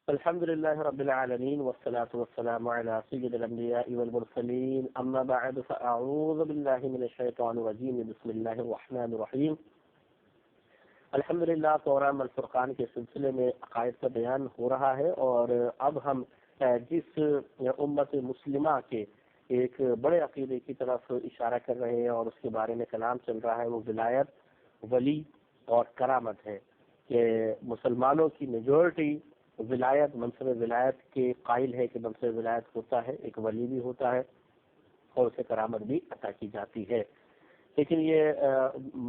الحمد لله رب العالمين والصلاة والسلام على سيد الأنبياء والمرسلين أما بعد فأعوذ بالله من الشيطان الرجيم بسم الله الرحمن الرحيم الحمدللہ پروگرام الفرقان کے سلسلے میں عقائد کا بیان ہو رہا ہے، اور اب ہم جس امت مسلمہ کے ایک بڑے عقیدے کی طرف اشارہ کر رہے ہیں اور اس کے بارے میں کلام چل رہا ہے، وہ ولایت، ولی اور کرامت ہے کہ مسلمانوں کی میجورٹی ولایت، منصب ولایت کے قائل ہے کہ منصب ولایت ہوتا ہے، ایک ولی بھی ہوتا ہے اور اسے کرامت بھی عطا کی جاتی ہے۔ لیکن یہ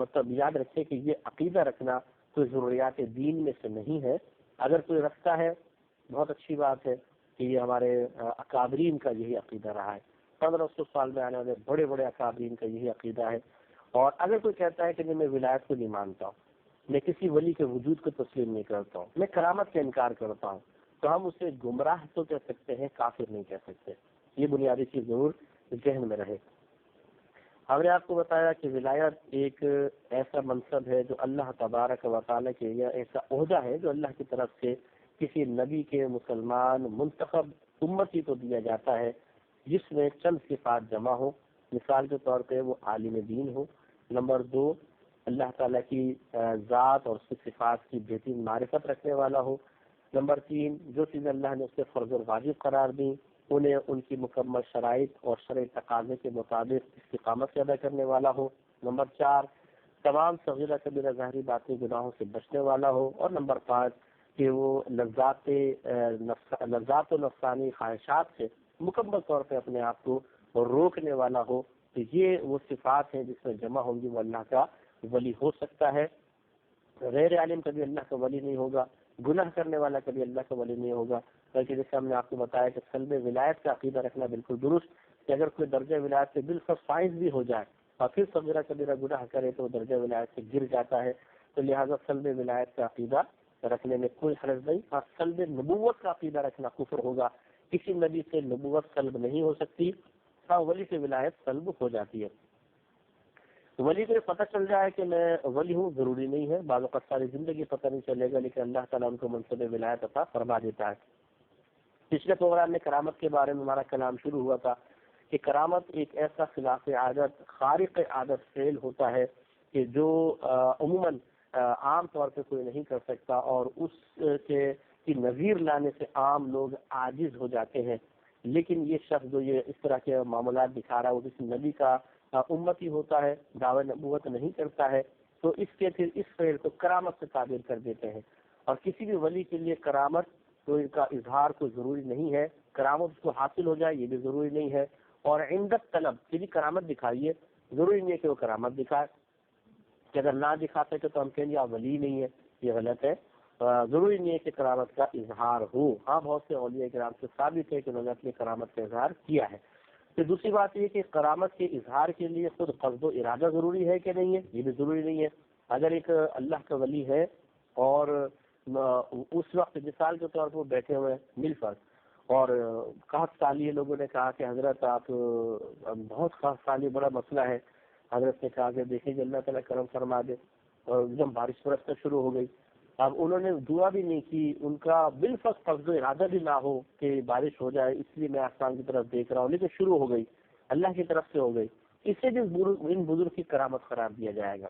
مطلب یاد رکھے کہ یہ عقیدہ رکھنا کوئی ضروریات دین میں سے نہیں ہے۔ اگر کوئی رکھتا ہے بہت اچھی بات ہے کہ یہ ہمارے اکابرین کا یہی عقیدہ رہا ہے، 1500 سال میں آنے والے بڑے بڑے اکابرین کا یہی عقیدہ ہے۔ اور اگر کوئی کہتا ہے کہ میں ولایت کو نہیں مانتا ہوں، میں کسی ولی کے وجود کو تسلیم نہیں کرتا ہوں، میں کرامت کا انکار کرتا ہوں، تو ہم اسے گمراہ تو کہہ سکتے ہیں، کافر نہیں کہہ سکتے۔ یہ بنیادی چیز ضرور ذہن میں رہے۔ ہم نے آپ کو بتایا کہ ولایت ایک ایسا منصب ہے جو اللہ تبارک و تعالیٰ کے، یا ایسا عہدہ ہے جو اللہ کی طرف سے کسی نبی کے مسلمان منتخب امتی کو دیا جاتا ہے، جس میں چند صفات جمع ہو۔ مثال کے طور پہ وہ عالم دین ہو، نمبر 2 اللہ تعالیٰ کی ذات اور اس کی صفات کی بہترین معرفت رکھنے والا ہو، نمبر 3 جو چیزیں اللہ نے اس کے فرض اور واجب قرار دیں انہیں ان کی مکمل شرائط اور شرعی تقاضے کے مطابق استقامت سے ادا کرنے والا ہو، نمبر 4 تمام صغیرہ کبیرہ ظاہری باطنی گناہوں سے بچنے والا ہو، اور نمبر 5 کہ وہ لذات و نفسانی خواہشات سے مکمل طور پہ اپنے آپ کو روکنے والا ہو۔ تو یہ وہ صفات ہیں جس میں جمع ہوں گی وہ اللہ کا ولی ہو سکتا ہے۔ غیر عالم کبھی اللہ کا ولی نہیں ہوگا، گناہ کرنے والا کبھی اللہ کا ولی نہیں ہوگا، بلکہ جیسے ہم نے آپ کو بتایا کہ سلب ولایت کا عقیدہ رکھنا بالکل درست کہ اگر کوئی درجہ ولایت سے بالکل فائز بھی ہو جائے اور پھر صغیرہ کبیرہ گناہ کرے تو درجہ ولایت سے گر جاتا ہے، تو لہٰذا سلب ولایت کا عقیدہ رکھنے میں کوئی حرج نہیں۔ اور سلب نبوت کا عقیدہ رکھنا کفر ہوگا، کسی نبی سے نبوت سلب نہیں ہو سکتی، ہاں ولی سے ولایت سلب ہو جاتی ہے۔ ولی کو پتہ چل جائے کہ میں ولی ہوں ضروری نہیں ہے، بعض اوقات ساری زندگی پتہ نہیں چلے گا، لیکن اللہ تعالیٰ ان کو منصب ولایت عطا فرما دیتا ہے۔ پچھلے پروگرام میں کرامت کے بارے میں ہمارا کلام شروع ہوا تھا کہ کرامت ایک ایسا خلاف عادت، خارق عادت فعل ہوتا ہے کہ جو عموماً عام طور پہ کوئی نہیں کر سکتا، اور اس کے کی نظیر لانے سے عام لوگ عاجز ہو جاتے ہیں۔ لیکن یہ شخص جو یہ اس طرح کے معاملات دکھا رہا ہے وہ کسی نبی کا امتی ہوتا ہے، دعوی نبوت نہیں کرتا ہے، تو اس کے پھر اس فعل کو کرامت سے تعبیر کر دیتے ہیں۔ اور کسی بھی ولی کے لیے کرامت تو ان کا اظہار کوئی ضروری نہیں ہے، کرامت اس کو حاصل ہو جائے یہ بھی ضروری نہیں ہے، اور عندت طلب کہ بھی کرامت دکھائیے، ضروری نہیں ہے کہ وہ کرامت دکھائے، کہ اگر نہ دکھا سکے تو ہم کہیں گے آپ ولی نہیں ہے، یہ غلط ہے۔ ضروری نہیں ہے کہ کرامت کا اظہار ہو، ہاں بہت سے اولیاء کرام سے ثابت ہے کہ انہوں نے اپنی کرامت کا اظہار کیا ہے۔ پھر دوسری بات یہ کہ کرامت کے اظہار کے لیے خود قصد و ارادہ ضروری ہے کہ نہیں ہے، یہ بھی ضروری نہیں ہے۔ اگر ایک اللہ کا ولی ہے اور اس وقت مثال کے طور پر وہ بیٹھے ہوئے مل پر، اور قحط سالی لوگوں نے کہا کہ حضرت آپ بہت قحط سالی بڑا مسئلہ ہے، حضرت نے کہا کہ دیکھیں کہ اللہ تعالیٰ کرم فرما دے، اور ایک دم بارش برسنا شروع ہو گئی۔ اب انہوں نے دعا بھی نہیں کی، ان کا بالفرض قصد و ارادہ بھی نہ ہو کہ بارش ہو جائے، اس لیے میں آسمان کی طرف دیکھ رہا ہوں، لیکن شروع ہو گئی، اللہ کی طرف سے ہو گئی، اس سے بھی ان بزرگ کی کرامت قرار دیا جائے گا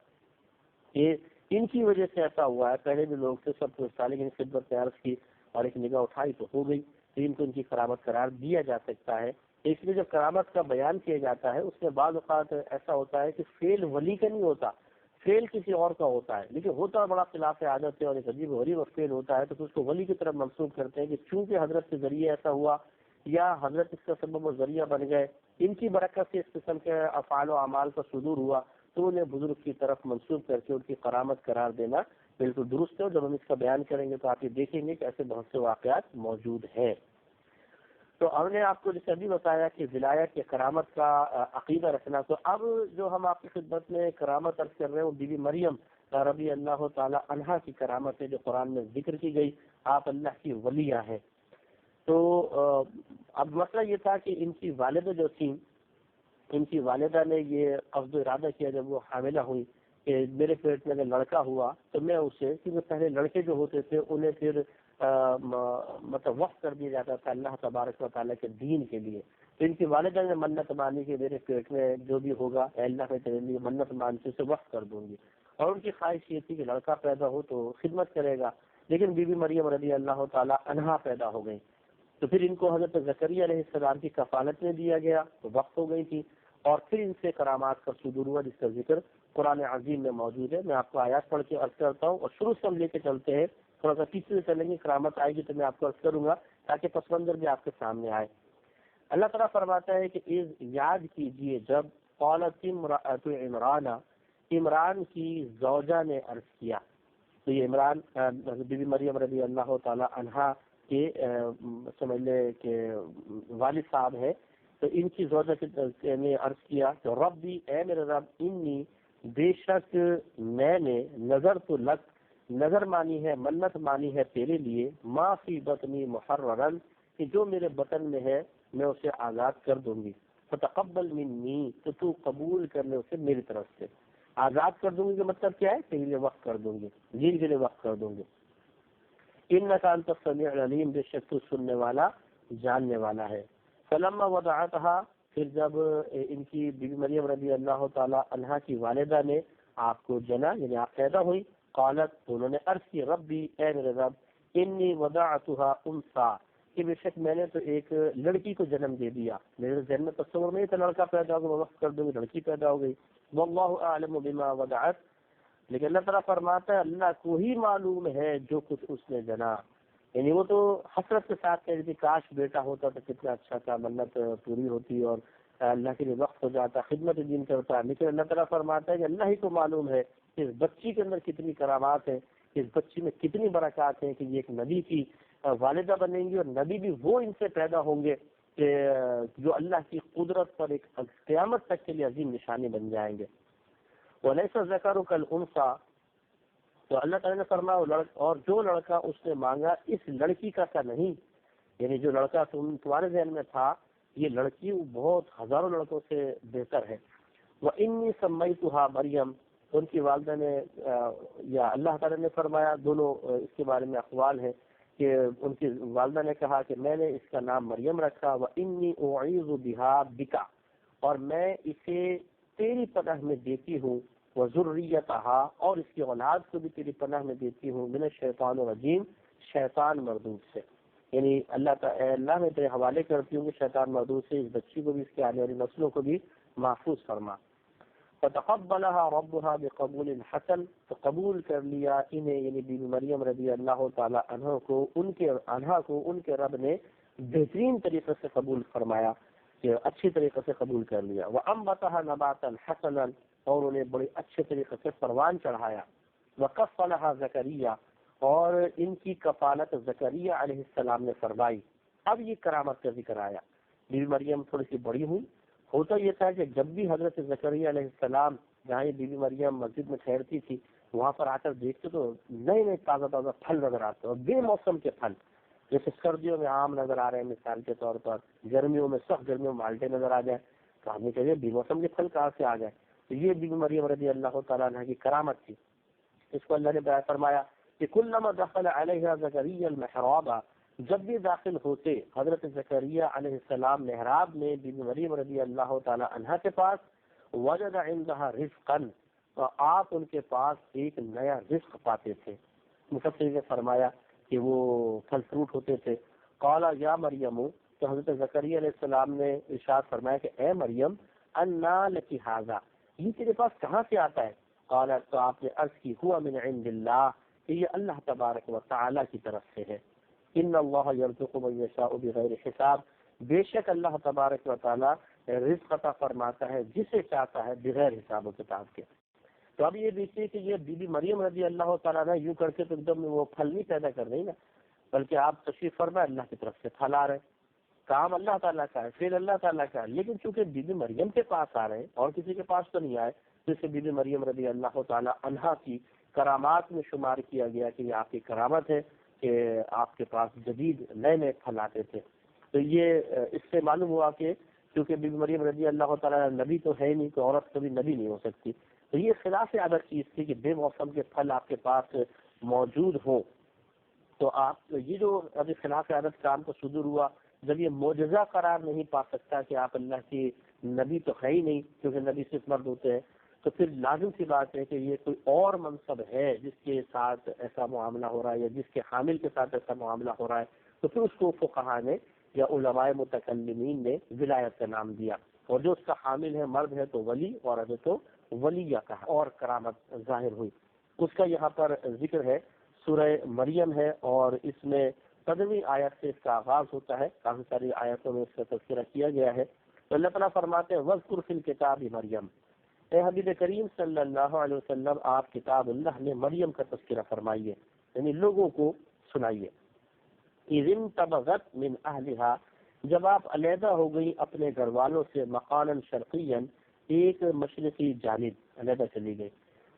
کہ ان کی وجہ سے ایسا ہوا ہے۔ پہلے بھی لوگ تھے، سب کو لیکن خدمت میں عرض کی اور ایک نگاہ اٹھائی تو ہو گئی، تو ان کو ان کی کرامت قرار دیا جا سکتا ہے۔ اس لیے جب کرامت کا بیان کیا جاتا ہے اس میں بعض اوقات ایسا ہوتا ہے کہ فعل ولی کا نہیں ہوتا، فعل کسی اور کا ہوتا ہے، لیکن ہوتا بڑا خلاف عادت ہے اور ایک عجیب غریب فعل ہوتا ہے، تو اس کو ولی کی طرف منسوخ کرتے ہیں کہ چونکہ حضرت کے ذریعے ایسا ہوا یا حضرت اس کا سبب و ذریعہ بن گئے، ان کی برکت سے اس قسم کے افعال و اعمال کا صدور ہوا، تو انہیں بزرگ کی طرف منسوخ کر کے ان کی کرامت قرار دینا بالکل درست ہے۔ اور جب ہم اس کا بیان کریں گے تو آپ یہ دیکھیں گے کہ ایسے بہت سے واقعات موجود ہیں۔ تو ہم نے آپ کو جیسے ابھی بتایا کہ ولایت یا کرامت کا عقیدہ رکھنا، تو اب جو ہم آپ کی خدمت میں کرامت عرض کر رہے ہیں وہ بی بی مریم رضی اللہ تعالی عنہا کی کرامت ہے جو قرآن میں ذکر کی گئی، آپ اللہ کی ولیہ ہیں۔ تو اب مسئلہ یہ تھا کہ ان کی والدہ جو تھیں، ان کی والدہ نے یہ قصد و ارادہ کیا جب وہ حاملہ ہوئی کہ میرے پیٹ میں اگر لڑکا ہوا تو میں اسے، کیونکہ پہلے لڑکے جو ہوتے تھے انہیں پھر مطلب وقف کر دیا جاتا تھا اللہ تبارک و تعالیٰ کے دین کے لیے. تو ان کی والدہ نے منت مانی کہ میرے پیٹ میں جو بھی ہوگا اے اللہ میں تیرے لیے منت مان کے اسے وقف کر دوں گی. اور ان کی خواہش یہ تھی کہ لڑکا پیدا ہو تو خدمت کرے گا. لیکن بی بی مریم رضی اللہ تعالیٰ عنہا پیدا ہو گئی. تو پھر ان کو حضرت زکریا علیہ السلام کی کفالت میں دیا گیا تو وقت ہو گئی تھی. اور پھر ان سے کرامات کا صدور ہوا جس کا ذکر قرآن عظیم میں موجود ہے. میں آپ کو آیات پڑھ کے عرض کرتا ہوں اور شروع سے ہم لے کے چلتے ہیں. تھوڑا سا پیچھے سے چلیں گے, کرامت آئے گی تو میں آپ کو عرض کروں گا تاکہ پس منظر بھی آپ کے سامنے آئے. اللہ تعالیٰ فرماتا ہے کہ یاد کیجئے جب قالت امرأۃ عمران, عمران کی زوجہ نے عرض کیا. تو یہ عمران بی بی مریم رضی اللہ تعالی عنہا کے سمجھ لے کہ والد صاحب ہے. تو ان کی زوجہ نے عرض کیا کہ ربی اے میرے رب, انی بے شک میں نے نظر تو لک, نظر مانی ہے منت مانی ہے تیرے لیے, ما فی بطنی محررن کہ جو میرے بطن میں ہے میں اسے آزاد کر دوں گی. فتقبل منی تو تو قبول کرنے اسے میری طرف سے. آزاد کر دوں گی کا مطلب کیا ہے, تیرے لیے وقت کر دوں گی, جن کے لیے وقت کر دوں گی. انک انت السمیع العلیم, بے شک تو سننے والا جاننے والا ہے. فلما وضعتها, پھر جب ان کی بی بی مریم رضی اللہ تعالی عنہا کی والدہ نے آپ کو جنا یعنی آپ پیدا ہوئی, قالت تو انہوں نے عرض کی ربی اے میرے رب, انی وضعتها انثى کہ بے شک میں نے تو ایک لڑکی کو جنم دے دیا. میرے ذہن میں تصور نہیں تھا لڑکا پیدا ہوگا, وقت کر دوں گی, لڑکی پیدا ہو گئی. واللہ اعلم بما وضعت, لیکن اللہ تعالیٰ فرماتا ہے اللہ کو ہی معلوم ہے جو کچھ اس نے جنا. یعنی وہ تو حسرت کے ساتھ کہہ رہی تھی کاش بیٹا ہوتا تو کتنا اچھا تھا, منت پوری ہوتی اور اللہ کے لیے وقت ہو جاتا, خدمت دین کرتا. لیکن اللہ تعالیٰ فرماتا ہے کہ اللہ ہی کو معلوم ہے کہ اس بچی کے اندر کتنی کرامات ہیں, اس بچی میں کتنی برکات ہیں کہ یہ ایک نبی کی والدہ بنیں گی, اور نبی بھی وہ ان سے پیدا ہوں گے کہ جو اللہ کی قدرت پر ایک قیامت تک کے لیے عظیم نشانی بن جائیں گے. وَلَيْسَ الذَّكَرُ كَالْأُنثَىٰ, تو اللہ تعالیٰ نے فرمایا اور جو لڑکا اس نے مانگا اس لڑکی کا نہیں. یعنی جو لڑکا تمہارے ذہن میں تھا یہ لڑکی بہت ہزاروں لڑکوں سے بہتر ہے. وَإِنِّي سَمَّيْتُهَا مریم, ان کی والدہ نے یا اللہ تعالیٰ نے فرمایا, دونوں اس کے بارے میں اقوال ہیں کہ ان کی والدہ نے کہا کہ میں نے اس کا نام مریم رکھا. وَإِنِّي أُعِيذُ بِهَا بِكَ, اور میں اسے تیری پناہ میں دیتی ہوں, وَذُرِّيَّتَهَا, اور اس کی اولاد کو بھی تیری پناہ میں دیتی ہوں, من الشیطان الرجیم, شیطان مردود سے. یعنی اللہ میں تیرے حوالے کرتی ہوں کہ شیطان مردود سے اس بچی کو بھی اس کے آنے والی نسلوں کو بھی محفوظ فرما. فتقبلها ربها بقبول حسن, تو قبول کر لیا انہیں یعنی بی بی مریم رضی اللہ تعالی عنہ کو ان کے رب نے بہترین طریقے سے قبول فرمایا, کہ اچھی طریقے سے قبول کر لیا. وانبتها نباتا حسنا, اور انہیں بڑے اچھے طریقے سے پروان چڑھایا. وکفلها زکریا, اور ان کی کفالت زکریا علیہ السلام نے فرمائی. اب یہ کرامت کا ذکر آیا. بی بی مریم تھوڑی سی بڑی ہوئی. ہوتا یہ تھا کہ جب بھی حضرت زکریا علیہ السلام جہاں بی بی مریم مسجد میں ٹھہرتی تھی وہاں پر آ کر دیکھتے تو نئے نئے تازہ تازہ پھل نظر آتے, اور بے موسم کے پھل, جیسے سردیوں میں آم نظر آ رہے ہیں مثال کے طور پر, گرمیوں میں سخت گرمیوں میں مالٹے نظر آ جائے, تو آدمی کہیے بے موسم کے پھل کہاں سے آ جائے. تو یہ بی بی مریم رضی اللہ تعالیٰ عنہ کی کرامت تھی. اس کو اللہ نے بیان فرمایا کہ کلما دخل علیہ زکریا المحراب, جب بھی داخل ہوتے حضرت زکریا علیہ السلام محراب میں بی بی مریم رضی اللہ تعالیٰ عنہ کے پاس, وجد عندها رزقا, تو آپ ان کے پاس ایک نیا رزق پاتے تھے. مفسرین نے فرمایا کہ وہ پھل فروٹ ہوتے تھے. قال یا مریم, تو حضرت زکریا علیہ السلام نے ارشاد فرمایا کہ اے مریم, انا لکی ھذا, یہ تیرے پاس کہاں سے آتا ہے؟ قال, تو آپ نے عرض کی ہوا من عند اللہ, کہ یہ اللہ تبارک و تعالی کی طرف سے ہے. ان اللہ یرزق من یشاء بغیر حساب, بے شک اللہ تبارک و تعالی رزق عطا فرماتا ہے جسے چاہتا ہے بغیر حساب و کتاب کے. تو اب یہ دیکھیے کہ یہ بی بی مریم رضی اللہ تعالیٰ نے یوں کر کے تو ایک دم وہ پھل نہیں پیدا کر رہی نا, بلکہ آپ تشریف فرما اللہ کی طرف سے پھل آ رہے, کام اللہ تعالیٰ کا ہے, پھر اللہ تعالیٰ کا ہے. لیکن چونکہ بی بی مریم کے پاس آ رہے ہیں اور کسی کے پاس تو نہیں آئے, جسے بی بی مریم رضی اللہ تعالیٰ عنہا کی کرامات میں شمار کیا گیا کہ یہ آپ کی کرامت ہے کہ آپ کے پاس جدید نئے نئے پھل آتے تھے. تو یہ اس سے معلوم ہوا کہ کیونکہ بی بی مریم رضی اللہ تعالیٰ نبی تو ہے نہیں, تو عورت کبھی نبی نہیں ہو سکتی. تو یہ خلاف عادت چیز تھی کہ بے موسم کے پھل آپ کے پاس موجود ہوں. تو آپ یہ جو ابھی خلاف عادت کام کو صدور ہوا، جب یہ معجزہ قرار نہیں پا سکتا کہ آپ اللہ کی نبی تو ہے ہی نہیں، کیونکہ نبی صرف مرد ہوتے ہیں، تو پھر لازم سی بات ہے کہ یہ کوئی اور منصب ہے جس کے ساتھ ایسا معاملہ ہو رہا ہے یا جس کے حامل کے ساتھ ایسا معاملہ ہو رہا ہے، تو پھر اس کو فقہا نے یا علماء متکلمین نے ولایت کا نام دیا، اور جو اس کا حامل ہے مرد ہے تو ولی، اور عورت تو ولیہ کا اور کرامت ظاہر ہوئی۔ اس کا یہاں پر ذکر ہے، سورہ مریم ہے، اور اس میں 15ویں آیت سے اس کا آغاز ہوتا ہے، کافی ساری آیتوں میں اس کا تذکرہ کیا گیا ہے۔ تو اللہ تعالیٰ فرماتے ہیں وَاذْكُرْ فِي الْكِتَابِ مریم، اے حبیب کریم صلی اللہ علیہ وسلم آپ کتاب اللہ میں مریم کا تذکرہ فرمائیے، یعنی لوگوں کو سنائیے۔ اِذِ انْتَبَذَتْ مِنْ أَهْلِهَا، جب آپ علیحدہ ہو گئی اپنے گھر والوں سے، مقاما شرقیا، ایک مشرقی جانب علیحدہ چلی گئی۔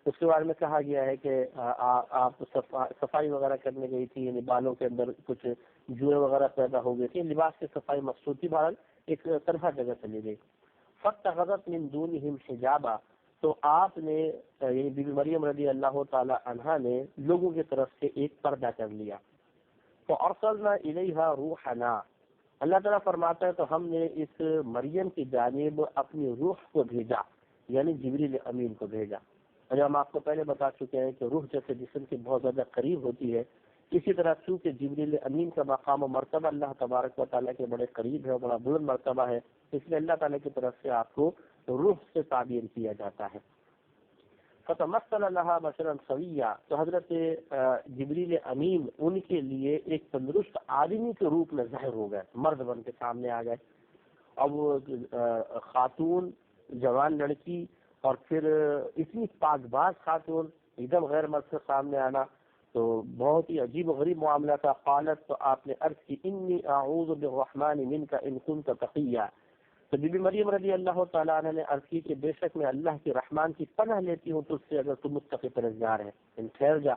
اس کے بارے میں کہا گیا ہے کہ آپ صفائی وغیرہ کرنے گئی تھی، یعنی بالوں کے اندر کچھ جوئیں وغیرہ پیدا ہو گئی تھی، لباس کی صفائی مقصود تھی، بہرحال ایک طرح جگہ چلی گئی۔ فَاتَّخَذَتْ مِن دُونِهِمْ حِجَابًا، تو آپ نے یعنی بی بی مریم رضی اللہ تعالی عنہا نے لوگوں کی طرف سے ایک پردہ کر لیا۔ فَأَرْسَلْنَا إِلَيْهَا رُوحَنَا، اللہ تعالیٰ فرماتا ہے تو ہم نے اس مریم کی جانب اپنی روح کو بھیجا، یعنی جبریل امین کو بھیجا۔ اور ہم آپ کو پہلے بتا چکے ہیں کہ روح جیسے جسم کے بہت زیادہ قریب ہوتی ہے، اسی طرح چونکہ جبریل امین کا مقام و مرتبہ اللہ تبارک و تعالیٰ کے بڑے قریب ہے اور بڑا بلند مرتبہ ہے، اس لیے اللہ تعالیٰ کی طرف سے آپ کو روح سے تعبیر کیا جاتا ہے۔ فتمثل لها بشرا سویا، تو حضرت جبریل امین ان کے لیے ایک تندرست آدمی کے روپ میں ظاہر ہو گئے، مرد بن کے سامنے آ گئے۔ اب وہ خاتون، جوان لڑکی، اور پھر اتنی پاک باز خاتون ایک دم غیر مرد سے سامنے آنا تو بہت ہی عجیب و غریب معاملہ تھا۔ قالت، تو آپ نے عرض کی انی اعوذ بالرحمن منک ان کنت تقیا، تو بی بی مریم رضی اللہ تعالیٰ عنہ نے عرض کی کہ بے شک میں اللہ کی رحمان کی پناہ لیتی ہوں تجھ سے، اگر تم متقی پرہیزگار ہے، ان ٹھہر جا،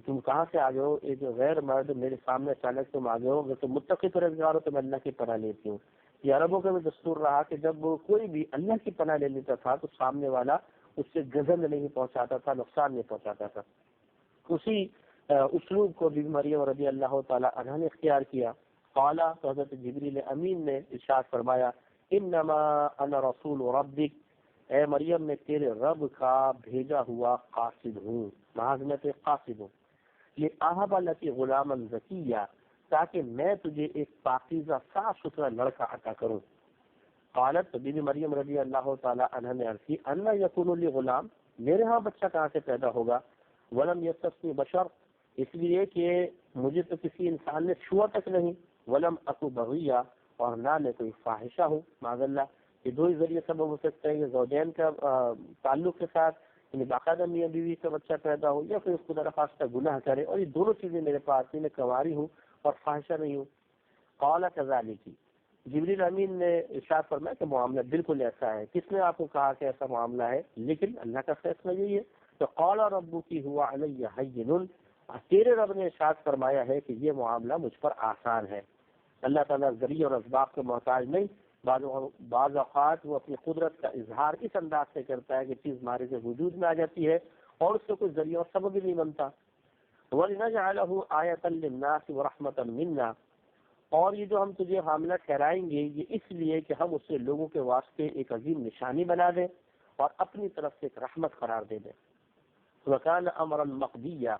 تم کہاں سے آ گئے ہو؟ ایک غیر مرد میرے سامنے اچانک تم آ گئے ہو، اگر تم متقی پرہیزگار ہو تو میں اللہ کی پناہ لیتی ہوں۔ یہ عربوں کا بھی دستور رہا کہ جب کوئی بھی اللہ کی پناہ لے لیتا تھا تو سامنے والا اس سے گزند نہیں پہنچاتا تھا، نقصان نہیں پہنچاتا تھا۔ اسی اسلوب کو بی بی مریم رضی اللہ تعالیٰ عنہ نے اختیار کیا۔ قال، تو حضرت جبریل امین نے ارشاد فرمایا انما انا رسول ربک، اے مریم میں تیرے رب کا بھیجا ہوا قاصد ہوں، محض میں تیرے قاصد ہوں، لِأَهَبَ لَكِ غُلَامًا زَكِيًّا، تاکہ میں تجھے ایک پاکیزہ صاف ستھرا لڑکا عطا کروں۔ قالت، بی بی مریم رضی اللہ تعالیٰ عنہ نے عرض کی انا یکون لی غلام، میرے ہاں بچہ کہاں سے پیدا ہوگا؟ ولم یمسسنی بشر، اس لیے کہ مجھے تو کسی انسان نے چھوا تک نہیں، ولم اکو بغیہ، اور نہ میں کوئی فاحشہ ہوں، معاذ اللہ۔ یہ دو ہی ذریعے سبب ہو سکتا ہے کہ زوجین کا تعلق کے ساتھ یعنی باقاعدہ میاں بیوی کا بچہ پیدا ہو، یا پھر خدا نخواستہ گناہ کرے، اور یہ دونوں چیزیں میرے پاس نہیں، میں کنواری ہوں اور فاحشہ نہیں ہوں۔ قال کذالک، جبریل امین نے ارشاد فرمایا کہ معاملہ بالکل ایسا ہے۔ کس نے آپ کو کہا کہ ایسا معاملہ ہے؟ لیکن اللہ کا فیصلہ یہی ہے۔ تو قال ربک هو علی هین، تیرے رب نے ارشاد فرمایا ہے کہ یہ معاملہ مجھ پر آسان ہے۔ اللہ تعالیٰ ذریعہ اور اسباب کے محتاج نہیں، بعض اوقات وہ اپنی قدرت کا اظہار اس انداز سے کرتا ہے کہ چیز ہمارے سے وجود میں آ جاتی ہے اور اس سے کوئی ذریعہ اور سبب ہی نہیں بنتا۔ وَلِنَجْعَلَهُ آیَةً لِلنَّاسِ وَرَحْمَةً مِنَّا، اور یہ جو ہم تجھے حاملہ ٹھہرائیں گے یہ اس لیے کہ ہم اسے لوگوں کے واسطے ایک عظیم نشانی بنا دیں اور اپنی طرف سے ایک رحمت قرار دے دیں۔ وَكَانَ أَمْرًا مَقْضِيًّا،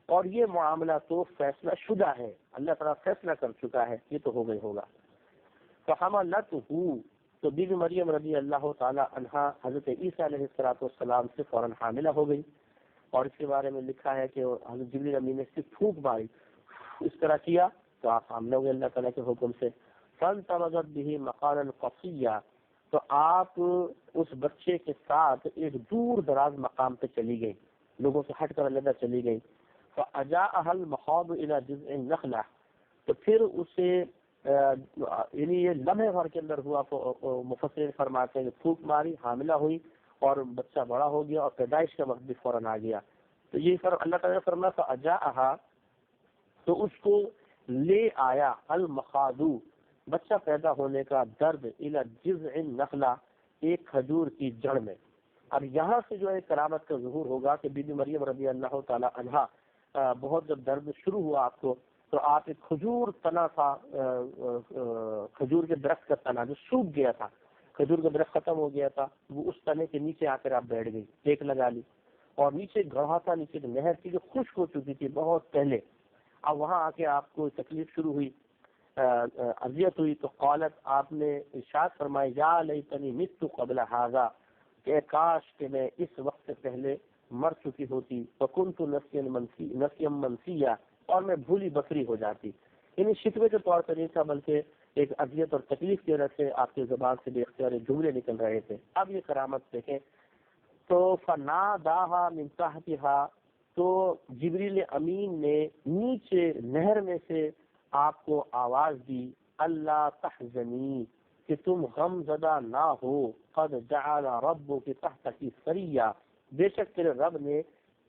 اور یہ معاملہ تو فیصلہ شدہ ہے، اللہ تعالیٰ فیصلہ کر چکا ہے، یہ تو ہو گئی ہوگا۔ فَحَمَلَتْهُ، تو بی بی مریم رضی اللہ تعالی عنہا حضرت عیسیٰ علیہ السلام سے فوراً حاملہ ہو گئی، اور اس کے بارے میں لکھا ہے کہ حضرت جبریل امین نے صرف پھونک ماری، اس طرح کیا تو آپ حاملہ ہو گئے اللہ تعالیٰ کے حکم سے۔ فَانْتَبَذَتْ بِهِ مَقَالًا قَصِيًّا، تو آپ اس بچے کے ساتھ ایک دور دراز مقام پہ چلی گئی، لوگوں سے ہٹ کر علیحدہ چلی گئی۔ فَأَجَاءَهَا الْمَخَاضُ إِلَى جِذْعِ النَّخْلَةِ، تو پھر اسے یعنی یہ لمحے بھر کے اندر ہوا، مفسرین فرماتے ہیں کہ پھونک ماری، حاملہ ہوئی اور بچہ بڑا ہو گیا اور پیدائش کا وقت بھی فوراً آ گیا۔ تو یہ اللہ تعالیٰ نے فرمایا فَأَجَاءَهَا، تو اس کو لے آیا، المخاضو، بچہ پیدا ہونے کا درد، الی جذع النخلہ، ایک کھجور کی جڑ میں۔ اب یہاں سے جو ہے کرامت کا ظہور ہوگا کہ بی بی مریم رضی اللہ تعالی عنہا بہت جب درد شروع ہوا آپ کو، تو آپ ایک کھجور تنا تھا، کھجور کے درخت کا تنا جو سوکھ گیا تھا، کھجور کا درخت ختم ہو گیا تھا، وہ اس تنے کے نیچے آ کر آپ بیٹھ گئی، ٹیک لگا لی، اور نیچے گڑھا تھا، نیچے نہر تھی جو خشک ہو چکی تھی بہت پہلے. اب وہاں آ کے آپ کو تکلیف شروع ہوئی، اذیت ہوئی، تو قالت، آپ نے ارشاد فرمایا، یا لیتنی مت قبل ھذا، کہ کاش کہ میں اس وقت سے پہلے مر چکی ہوتی، وکنت نسیا منسیا، اور میں بھولی بکری ہو جاتی. یعنی شکوے کے طور پر نہیں تھا، بلکہ ایک اذیت اور تکلیف کی وجہ سے آپ کی زبان سے بے اختیار جملے نکل رہے تھے. اب یہ کرامت دیکھیں تو فناداها من تحتها، تو جبریل امین نے نیچے نہر میں سے آپ کو آواز دی، اللہ تحزنی، کہ تم غم زدہ نہ ہو، قد جعل ربک تحتک سریا، بے شک تیرے رب نے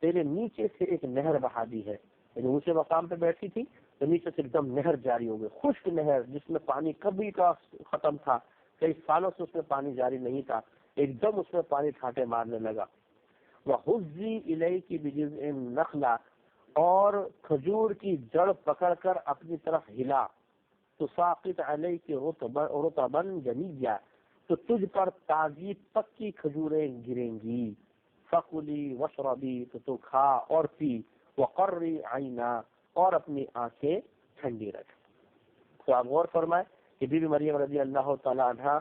تیرے نیچے سے ایک نہر بہا دی ہے. یعنی اونچے مقام پہ بیٹھی تھی تو نیچے سے ایک دم نہر جاری ہو گئی، خشک نہر جس میں پانی کبھی کا ختم تھا، کئی سالوں سے اس میں پانی جاری نہیں تھا، ایک دم اس میں پانی ٹھاٹے مارنے لگا. وَحُزِّي إِلَيْكِ بِجِذْعِ النَّخْلَةِ، اور کھجور کی جڑ پکڑ کر اپنی طرف ہلا، تُسَاقِطْ عَلَيْكِ رُطَبًا جَنِيًّا، تو تجھ پر تازی پکی کھجوریں گریں گی. فَكُلِي وَاشْرَبِي، تو کھا اور پی، وَقَرِّي عَيْنَا، اور اپنی آنکھیں ٹھنڈی رکھ. تو آپ غور فرمائیں کہ بی بی مریم رضی اللہ تعالیٰ عنہ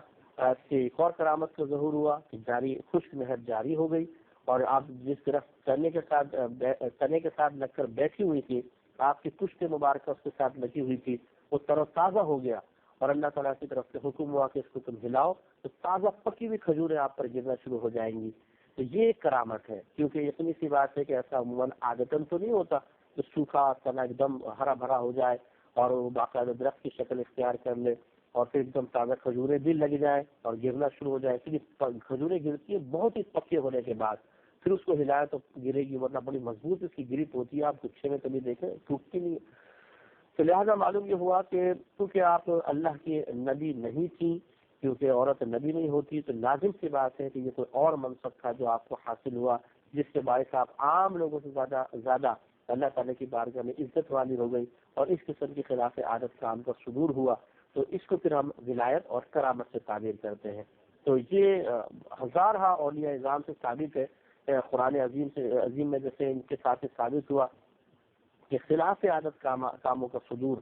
سے ایک اور کرامت کا ظہور ہوا کہ جاری خشک نہر جاری ہو گئی، اور آپ جس طرف تنے کے ساتھ لگ کر بیٹھی ہوئی تھی، آپ کی پشت مبارکہ اس کے ساتھ لگی ہوئی تھی، وہ تر و تازہ ہو گیا، اور اللہ تعالیٰ کی طرف سے حکم ہوا کہ اس کو تم ہلاؤ، تو تازہ پکی ہوئی کھجوریں آپ پر گرنا شروع ہو جائیں گی. تو یہ ایک کرامت ہے، کیونکہ یقینی سی بات ہے کہ ایسا عموماً عادتاً تو نہیں ہوتا کہ سوکھا تنا ایک دم ہرا بھرا ہو جائے اور وہ باقاعدہ درخت کی شکل اختیار کر لے، اور پھر ایک دم تازہ کھجوریں بھی لگ جائیں اور گرنا شروع ہو جائے. کیونکہ کھجوریں گرتی ہیں بہت ہی پکے ہونے کے بعد، پھر اس کو ہلایا تو گرے گی، ورنہ بڑی مضبوط اس کی گرپ ہوتی ہے، آپ گچھے میں کبھی دیکھیں ٹوٹتی نہیں. تو لہٰذا معلوم یہ ہوا کہ کیونکہ آپ اللہ کی نبی نہیں تھی، کیونکہ عورت نبی نہیں ہوتی، تو لازم سی بات ہے کہ یہ کوئی اور منصب تھا جو آپ کو حاصل ہوا، جس کے باعث آپ عام لوگوں سے زیادہ اللہ تعالیٰ کی بارگاہ میں عزت والی ہو گئی، اور اس قسم کے خلاف عادت کام کا صدور ہوا. تو اس کو پھر ہم ولایت اور کرامت سے تعبیر کرتے ہیں. تو یہ ہزارہ اولیاء اعظام سے ثابت ہے، قرآن عظیم میں جیسے ان کے ساتھ ثابت ہوا کہ خلاف عادت کاموں کا صدور.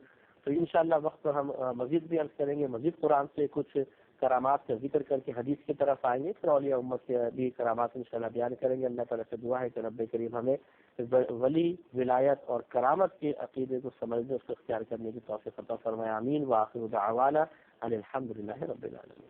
تو انشاءاللہ وقت پر ہم مزید بھی عرض کریں گے، مزید قرآن سے کچھ کرامات کا ذکر کر کے حدیث کی طرف آئیں گے، پھر اولیاء امت کے بھی کرامات انشاءاللہ بیان کریں گے. اللہ تعالیٰ سے دعا ہے کہ رب کریم ہمیں ولی، ولایت اور کرامت کے عقیدے کو سمجھنے، اس کو اختیار کرنے کی توفیق عطا فرمائے. آمین. وآخر دعوانا ان الحمد للہ رب العالمین.